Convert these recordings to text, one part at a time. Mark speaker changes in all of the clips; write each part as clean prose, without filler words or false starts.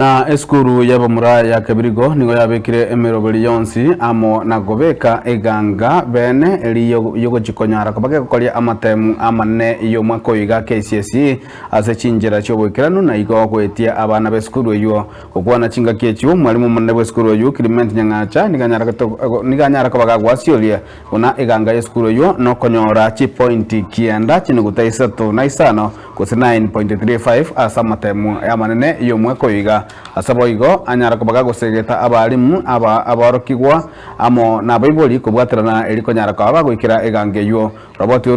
Speaker 1: Na eskuru y'abamura ya Kebirigo nigo yabekire emeroberi yonsi amo na gobeka eganga bene eli yogo chikonyara kabage kokolia amatemu amane iyo mwako iga KCSE ase chinjera cyobwekirano na igo kwetia abana beskuru yo kokwana chinga kechu mwalimu munne beskuru yo Clement Nyangacha niganyara kabaga gwasiolia una eganga eskuru yo no konyora chi point kienda chinuguta isatu na isano kose 9.35 asa matemu amanene iyo mwako iga asaboigo anyara kubaga gusegeta abarimu abarokigwa amo na baiboli kubwatirana eliko nyara kwa gwikira egange yo roboti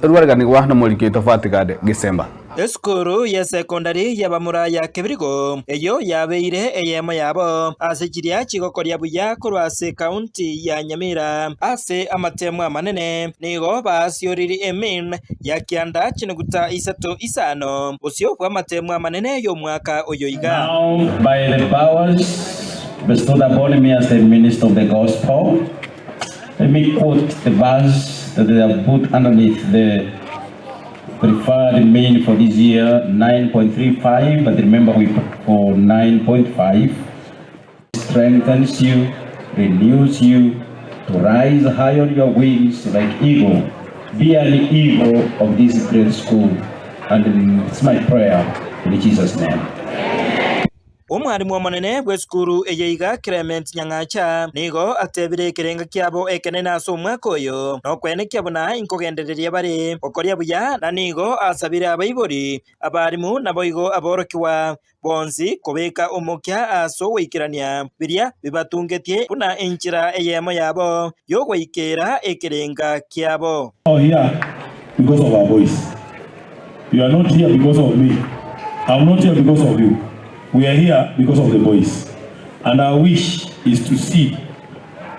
Speaker 1: ruruganiwa na muliki tofatikade Gisemba.
Speaker 2: Eskuru ya sekondari y'abamura ya Kebirigo eyo yabeire eyemo yabo asekiria chigokoria buya kurwase county ya Nyamira ase amatemu amanene nigo basioriri emin ya kianda chinuguta isatu isano usio kwa amatemu amanene yo mwaka oyoiga.
Speaker 3: Now by the powers bestowed upon me as the minister of the gospel, let me quote the verse that they have put underneath the preferred mean for this year, 9.35, but remember we put for 9.5. Strengthens you, renews you to rise high on your wings like eagle. Be an eagle of this great school. And it's my prayer in Jesus' name.
Speaker 2: Umwarimu omonene bw'eskuru eyeiga Clement Nyangacha nigo atebire kirenga kiabo ekene naso omwaka oyo nokwene kiabona inkogendereria bari okoria buya na nigo asabire abaibori abarimu nabo igo aborokiwa bonzi kobeka omokya aso weikirania biria bibatungetie buna enchira eyemo yabo yogweikera ekirenga kiabo.
Speaker 4: Oh, here because of our voice. You are not here because of me. I'm not here because of you. We are here because of the voice. And our wish is to see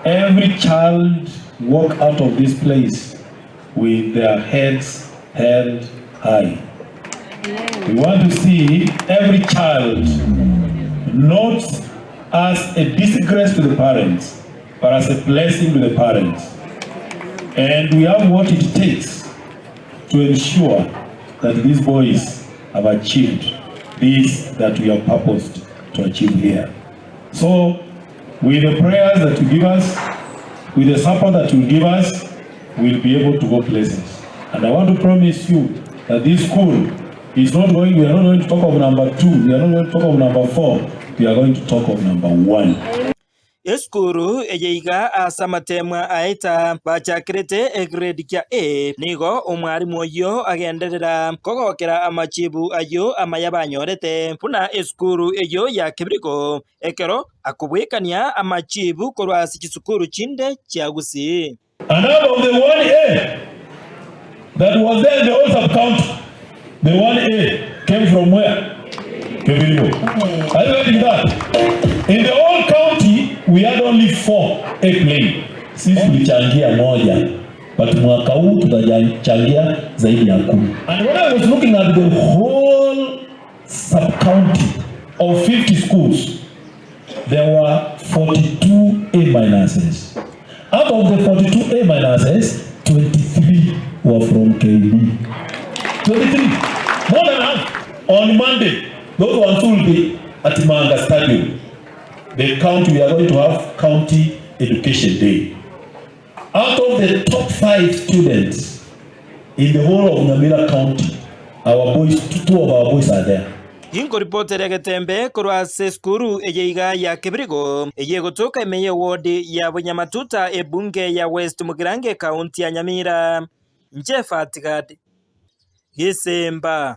Speaker 4: every child walk out of this place with their heads held high. We want to see every child not as a disgrace to the parents, but as a blessing to the parents. And we have what it takes to ensure that these boys have achieved this that we have purposed to achieve here. So, with the prayers that you give us, with the support that you give us, we'll be able to go places. And I want to promise you that this school is not going, we are not going to talk of number 2, we are not going to talk of number 4, we are going to talk of number 1.
Speaker 2: Eskuru eyeiga asamatemwa aita bachakirete grade kya A nigo umwarimu oyo agenderera kogokera amachibu ayo amayabanyorete puna eskuru eyo ya Kebirigo ekero akubwekania amachibu korwasi kisukuru chinde chiagusi.
Speaker 4: And out of the 1A that was there in the whole sub-county, the 1A came from where? Kebirigo. Are you getting that? In the whole county, we had only 4 airplanes. Sisi tulichangia moja, but mwaka huu tutachangia zaidi ya 10. And when I was looking at the whole sub-county of 50 schools, there were 42 A-minuses. Out of the 42 A-minuses, 23 were from KB. 23, more than half. On Monday, those ones will be at Manga Stadium. The county, we are going to have County Education Day. Out of the top 5 students in the whole of Nyamira County, our boys, 2 of our boys are there.
Speaker 2: Inko reporter Getembe kurwase skuru eyeiga ya Kebirigo eyegotoka emeye ward ya Bunyamatuta ebunge ya West Mugirange County ya Nyamira. Njefa Tigad Gisemba.